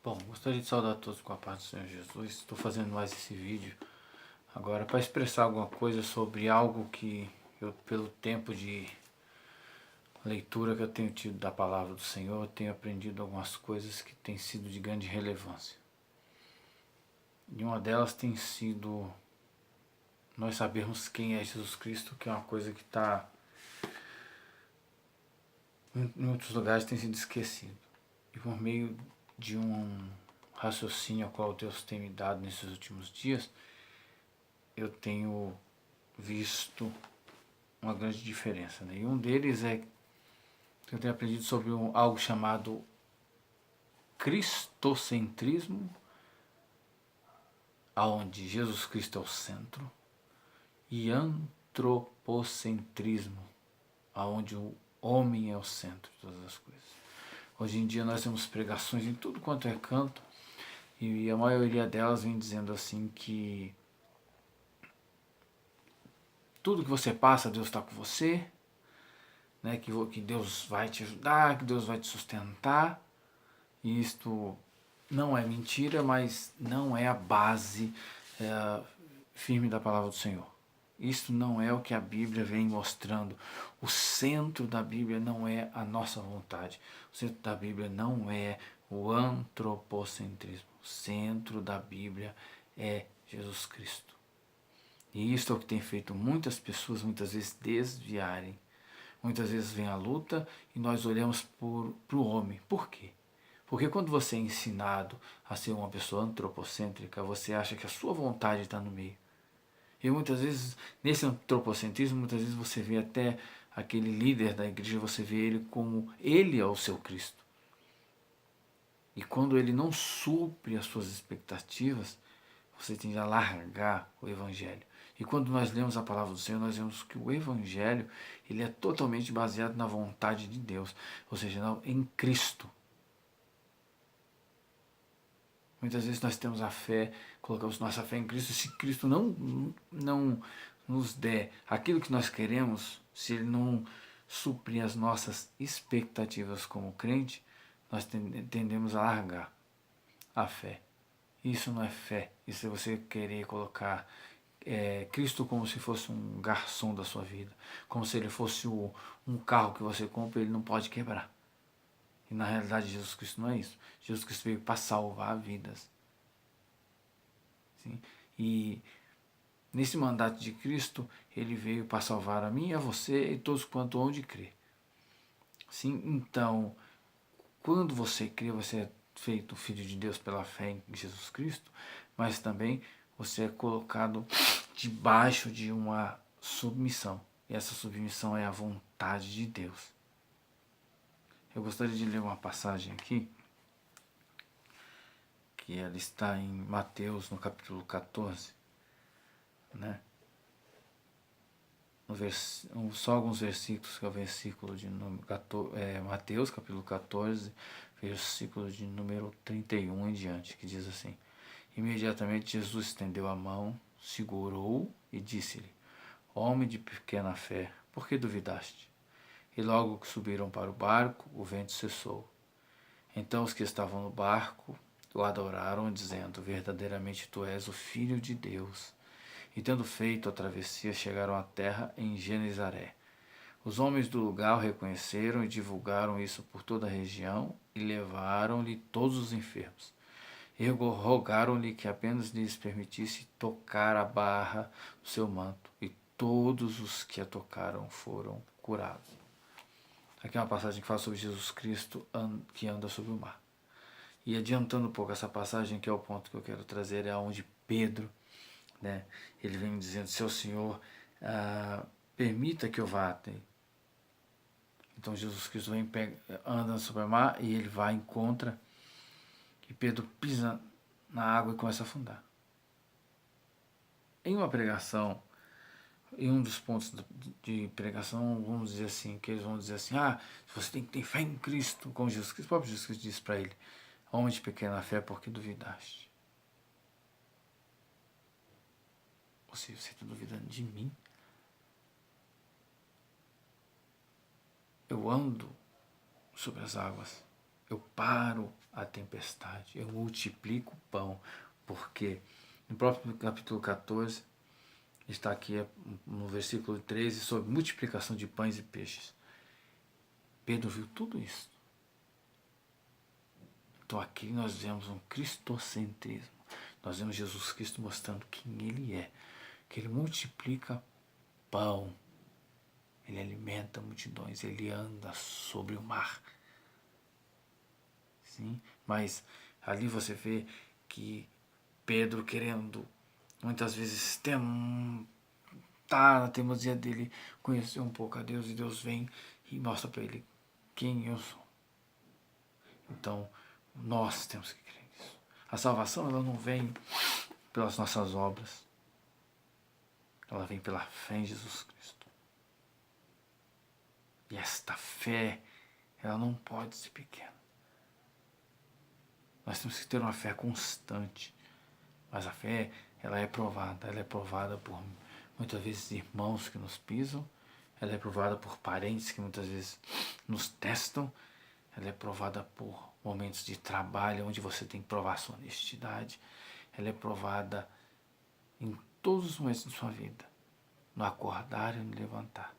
Bom, gostaria de saudar todos com a paz do Senhor Jesus. Estou fazendo mais esse vídeo agora para expressar alguma coisa sobre algo que eu, pelo tempo de leitura que eu tenho tido da palavra do Senhor, tenho aprendido algumas coisas que têm sido de grande relevância. E uma delas tem sido nós sabermos quem é Jesus Cristo, que é uma coisa que está em muitos lugares tem sido esquecido. E por meio de um raciocínio ao qual Deus tem me dado nesses últimos dias, eu tenho visto uma grande diferença, né? E um deles é que eu tenho aprendido sobre algo chamado cristocentrismo, aonde Jesus Cristo é o centro, e antropocentrismo, aonde o homem é o centro de todas as coisas. Hoje em dia nós temos pregações em tudo quanto é canto, e a maioria delas vem dizendo assim que tudo que você passa, Deus está com você, né? Que Deus vai te ajudar, que Deus vai te sustentar. E isto não é mentira, mas não é a base firme da palavra do Senhor. Isto não é o que a Bíblia vem mostrando. O centro da Bíblia não é a nossa vontade. O centro da Bíblia não é o antropocentrismo. O centro da Bíblia é Jesus Cristo. E isto é o que tem feito muitas pessoas muitas vezes desviarem. Muitas vezes vem a luta e nós olhamos para o homem. Por quê? Porque quando você é ensinado a ser uma pessoa antropocêntrica, você acha que a sua vontade está no meio. E muitas vezes, nesse antropocentrismo, muitas vezes você vê até aquele líder da igreja, você vê ele como ele é o seu Cristo. E quando ele não supre as suas expectativas, você tende a largar o Evangelho. E quando nós lemos a palavra do Senhor, nós vemos que o Evangelho ele é totalmente baseado na vontade de Deus, ou seja, em Cristo. Muitas vezes nós temos a fé, colocamos nossa fé em Cristo, se Cristo não nos der aquilo que nós queremos, se Ele não suprir as nossas expectativas como crente, nós tendemos a largar a fé. Isso não é fé, isso é você querer colocar Cristo como se fosse um garçom da sua vida, como se Ele fosse um carro que você compra e Ele não pode quebrar. E na realidade Jesus Cristo não é isso. Jesus Cristo veio para salvar vidas. Sim? E nesse mandato de Cristo, Ele veio para salvar a mim, a você e todos quanto hão de crer. Sim? Então, quando você crê, você é feito filho de Deus pela fé em Jesus Cristo, mas também você é colocado debaixo de uma submissão. E essa submissão é a vontade de Deus. Eu gostaria de ler uma passagem aqui, que ela está em Mateus, no capítulo 14, né? Só alguns versículos, que é o versículo de número 14, Mateus, capítulo 14, versículo de número 31 em diante, que diz assim: Imediatamente Jesus estendeu a mão, segurou e disse-lhe: Homem de pequena fé, por que duvidaste? E logo que subiram para o barco, o vento cessou. Então os que estavam no barco o adoraram, dizendo: Verdadeiramente tu és o Filho de Deus. E tendo feito a travessia, chegaram à terra em Genezaré. Os homens do lugar o reconheceram e divulgaram isso por toda a região e levaram-lhe todos os enfermos. E rogaram-lhe que apenas lhes permitisse tocar a barra do seu manto, e todos os que a tocaram foram curados. Aqui é uma passagem que fala sobre Jesus Cristo que anda sobre o mar. E adiantando um pouco essa passagem, que é o ponto que eu quero trazer, é onde Pedro, né, ele vem dizendo: Seu Senhor, permita que eu vá até. Então Jesus Cristo vem, anda sobre o mar e ele vai, encontra, e Pedro pisa na água e começa a afundar. Em uma pregação, em um dos pontos de pregação, vamos dizer assim, que eles vão dizer assim: você tem que ter fé em Cristo, como Jesus Cristo, o próprio Jesus Cristo disse para ele: homem de pequena fé, por que duvidaste? Ou seja, você está duvidando de mim? Eu ando sobre as águas, eu paro a tempestade, eu multiplico o pão, porque no próprio capítulo 14, está aqui no versículo 13, sobre multiplicação de pães e peixes. Pedro viu tudo isso. Então aqui nós vemos um cristocentrismo. Nós vemos Jesus Cristo mostrando quem Ele é. Que Ele multiplica pão. Ele alimenta multidões. Ele anda sobre o mar. Sim? Mas ali você vê que Pedro querendo muitas vezes tentar na teimosia dele conhecer um pouco a Deus, e Deus vem e mostra para ele quem eu sou. Então nós temos que crer nisso. A salvação, ela não vem pelas nossas obras, ela vem pela fé em Jesus Cristo. E esta fé, ela não pode ser pequena. Nós temos que ter uma fé constante. Mas a fé, ela é provada por muitas vezes irmãos que nos pisam, ela é provada por parentes que muitas vezes nos testam, ela é provada por momentos de trabalho onde você tem que provar sua honestidade, ela é provada em todos os momentos de sua vida, no acordar e no levantar.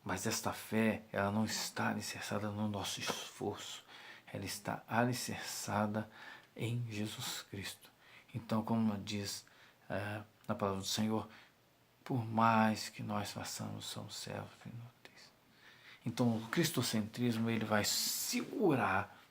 Mas esta fé, ela não está alicerçada no nosso esforço, ela está alicerçada em Jesus Cristo. Então, como diz na palavra do Senhor, por mais que nós façamos, somos servos inúteis. Então, o cristocentrismo, ele vai segurar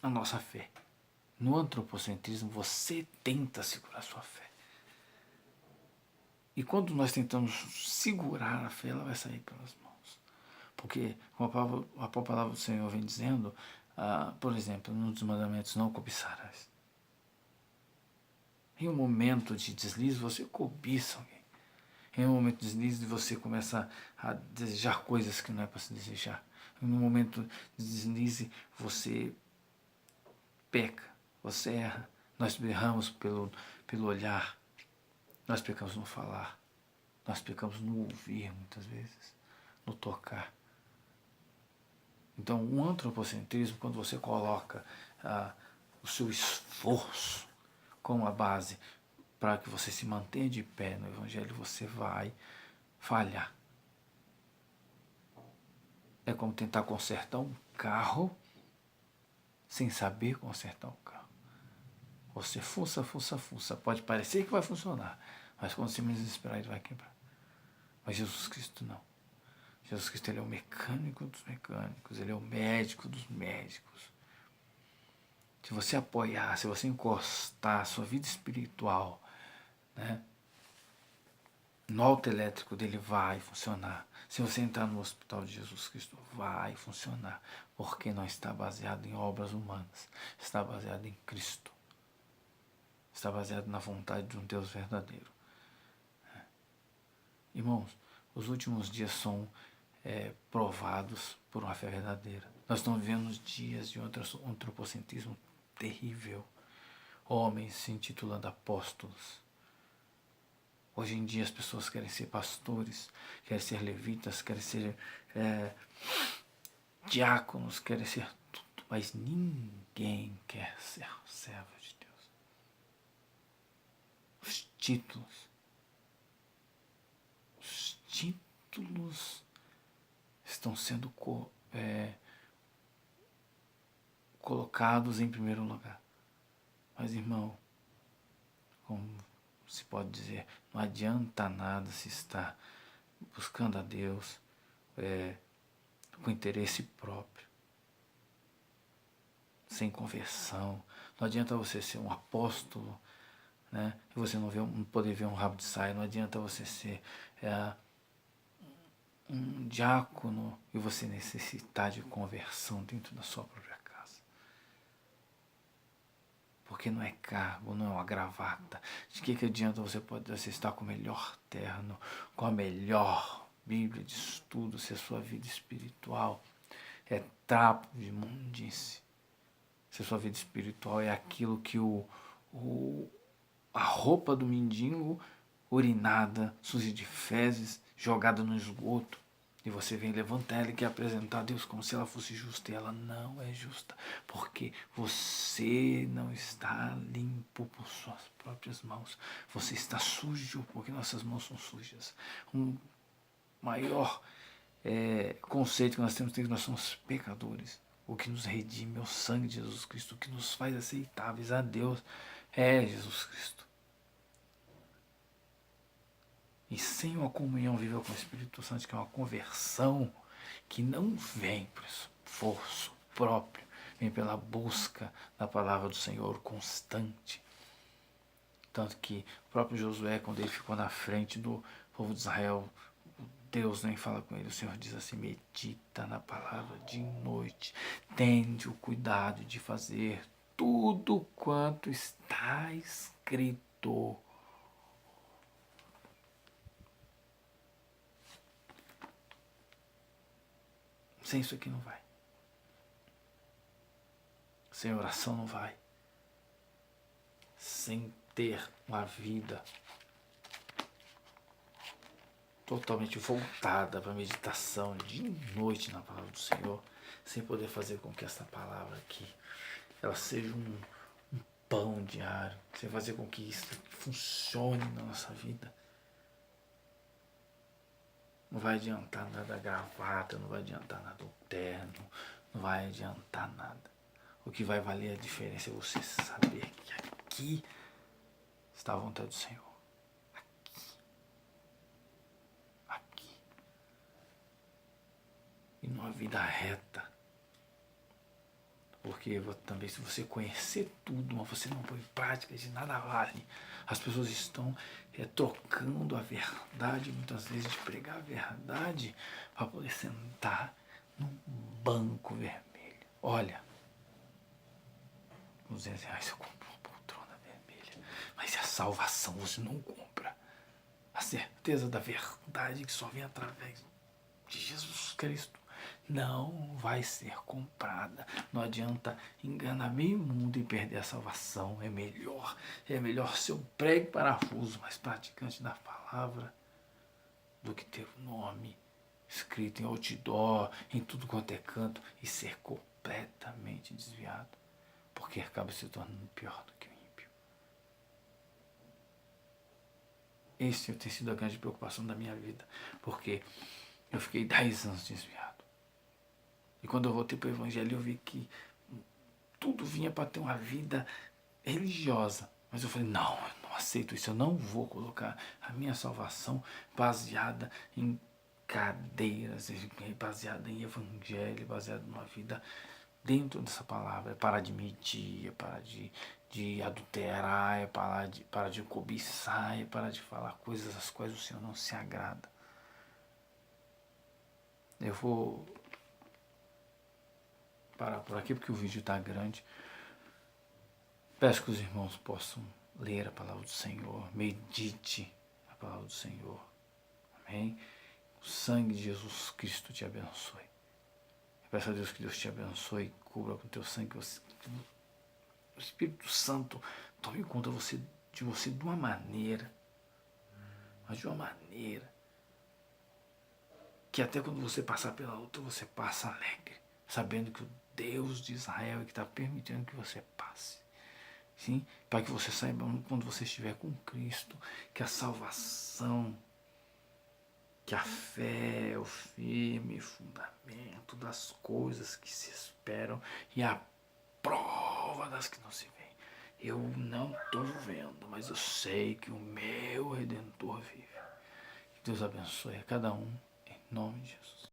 a nossa fé. No antropocentrismo, você tenta segurar a sua fé. E quando nós tentamos segurar a fé, ela vai sair pelas mãos. Porque, como a própria palavra do Senhor vem dizendo, por exemplo, num dos mandamentos, não cobiçarás. Em um momento de deslize, você cobiça alguém. Em um momento de deslize, você começa a desejar coisas que não é para se desejar. Em um momento de deslize, você peca, você erra. Nós erramos pelo olhar, nós pecamos no falar, nós pecamos no ouvir muitas vezes, no tocar. Então, o antropocentrismo, quando você coloca o seu esforço como a base para que você se mantenha de pé no Evangelho, você vai falhar. É como tentar consertar um carro sem saber consertar um carro. Você fuça. Pode parecer que vai funcionar, mas quando você menos esperar, ele vai quebrar. Mas Jesus Cristo não. Jesus Cristo, ele é o mecânico dos mecânicos, ele é o médico dos médicos. Se você apoiar, se você encostar a sua vida espiritual, né, no auto elétrico dele, vai funcionar. Se você entrar no hospital de Jesus Cristo, vai funcionar. Porque não está baseado em obras humanas. Está baseado em Cristo. Está baseado na vontade de um Deus verdadeiro. Irmãos, os últimos dias são provados por uma fé verdadeira. Nós estamos vivendo dias de um antropocentrismo terrível. Homens se intitulando apóstolos. Hoje em dia as pessoas querem ser pastores, querem ser levitas, querem ser diáconos, querem ser tudo, mas ninguém quer ser servo de Deus. Os títulos estão sendo colocados em primeiro lugar. Mas, irmão, como se pode dizer, não adianta nada se estar buscando a Deus com interesse próprio, sem conversão. Não adianta você ser um apóstolo, né, e você não poder ver um rabo de saia. Não adianta você ser um diácono e você necessitar de conversão dentro da sua própria casa. Porque não é cargo, não é uma gravata. De que adianta você estar com o melhor terno, com a melhor Bíblia de estudo, se a sua vida espiritual é trapo de imundície? Se a sua vida espiritual é aquilo que a roupa do mendigo urinada, suja de fezes, jogada no esgoto. E você vem levantar ela e quer apresentar a Deus como se ela fosse justa. E ela não é justa. Porque você não está limpo por suas próprias mãos. Você está sujo porque nossas mãos são sujas. Um maior conceito que nós temos é que nós somos pecadores. O que nos redime é o sangue de Jesus Cristo. O que nos faz aceitáveis a Deus é Jesus Cristo. E sem uma comunhão viva com o Espírito Santo, que é uma conversão que não vem por esforço próprio, vem pela busca da palavra do Senhor constante. Tanto que o próprio Josué, quando ele ficou na frente do povo de Israel, Deus nem fala com ele, o Senhor diz assim: medita na palavra de noite, tende o cuidado de fazer tudo quanto está escrito. Sem isso aqui não vai. Sem oração não vai. Sem ter uma vida totalmente voltada para a meditação de noite na palavra do Senhor, sem poder fazer com que essa palavra aqui ela seja um pão diário, sem fazer com que isso funcione na nossa vida. Não vai adiantar nada a gravata, não vai adiantar nada o terno, não vai adiantar nada. O que vai valer a diferença é você saber que aqui está a vontade do Senhor. Aqui. E numa vida reta. Porque também, se você conhecer tudo, mas você não põe em prática, de nada vale. As pessoas estão trocando a verdade, muitas vezes, de pregar a verdade, para poder sentar num banco vermelho. Olha, com R$200 eu compro uma poltrona vermelha. Mas a salvação você não compra. A certeza da verdade que só vem através de Jesus Cristo não vai ser comprada. Não adianta enganar meio mundo e perder a salvação. É melhor ser um prego parafuso, mas praticante da palavra, do que ter o nome escrito em outdoor, em tudo quanto é canto, e ser completamente desviado, porque acaba se tornando pior do que o ímpio. Esse tem sido a grande preocupação da minha vida, porque eu fiquei 10 anos desviado. E quando eu voltei para o Evangelho, eu vi que tudo vinha para ter uma vida religiosa. Mas eu falei, não, eu não aceito isso. Eu não vou colocar a minha salvação baseada em cadeiras, baseada em Evangelho, baseada numa vida dentro dessa palavra. É parar de mentir, é parar de adulterar, é parar de cobiçar, é parar de falar coisas às quais o Senhor não se agrada. Eu vou parar por aqui porque o vídeo está grande. Peço que os irmãos possam ler a palavra do Senhor, medite a palavra do Senhor. Amém? O sangue de Jesus Cristo te abençoe. Eu peço a Deus que Deus te abençoe, cubra com o teu sangue, o Espírito Santo tome conta de você de uma maneira, mas de uma maneira que até quando você passar pela luta, você passa alegre, sabendo que o Deus de Israel é que está permitindo que você passe. Sim? Para que você saiba, quando você estiver com Cristo, que a salvação, que a fé é o firme fundamento das coisas que se esperam e a prova das que não se veem. Eu não estou vendo, mas eu sei que o meu Redentor vive. Que Deus abençoe a cada um, em nome de Jesus.